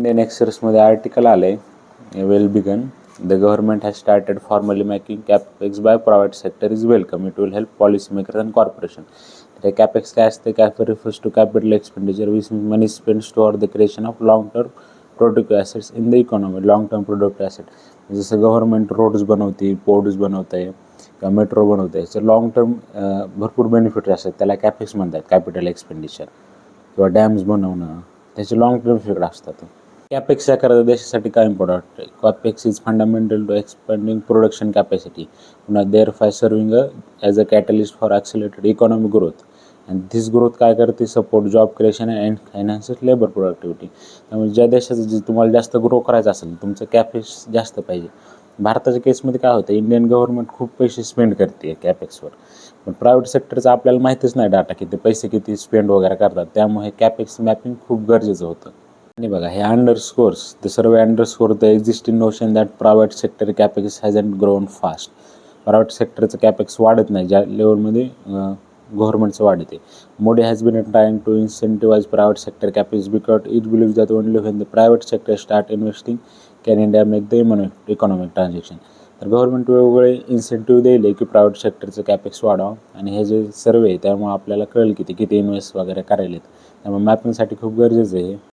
Indian एक्सप्रेसमध्ये article आले well begun the government has started formally making capex by private sector is welcome it will help policy makers and corporation. तर capex काय असते? Capex refers to capital expenditure which money spends toward the creation of long term productive assets in the economy. Long term productive asset जसं government roads बनवते, ports बनवत आहे किंवा metro बनवत आहे, तर लॉंग टर्म भरपूर बेनिफिट असतात, त्याला कॅपेक्स म्हणतात. कॅपिटल एक्सपेंडिचर किंवा डॅम्स बनवणं त्याचे लॉंग टर्म इफेक्ट असतात. कॅपेक्स या करता देशासाठी काय important? Capex is fundamental to expanding production capacity, पुन्हा thereby serving as a catalyst for accelerated economic growth. आणि धिस ग्रोथ काय करते? Support job creation and enhances labour productivity. त्यामुळे ज्या देशाचं जे तुम्हाला जास्त ग्रो करायचं असेल, तुमचं कॅपेक्स जास्त पाहिजे. भारताच्या केसमध्ये काय होतं? इंडियन गव्हर्नमेंट खूप पैसे स्पेंड करते कॅपेक्सवर, पण प्रायव्हेट सेक्टरचं आपल्याला माहितीच नाही डाटा किती पैसे किती स्पेंड वगैरे करतात. त्यामुळे कॅपेक्स मॅपिंग खूप गरजेचं होतं. आणि बघा, हे underscores the survey underscore the existing notion that private sector capex hasn't grown fast. Private सेक्टरचं कॅपेक्स वाढत नाही ज्या लेवलमध्ये गव्हर्नमेंटचं वाढते. Modi has been trying to incentivise private sector capex because it believe that only when the private sector start investing can India make the economic transaction. तर government वेगवेगळे incentive देईल की प्रायव्हेट सेक्टरचं कॅपेक्स वाढावं, आणि हे जे सर्वे आहे त्यामुळे आपल्याला कळेल किती इन्व्हेस्ट वगैरे करायला. त्यामुळे मॅपिंगसाठी खूप गरजेचं आहे.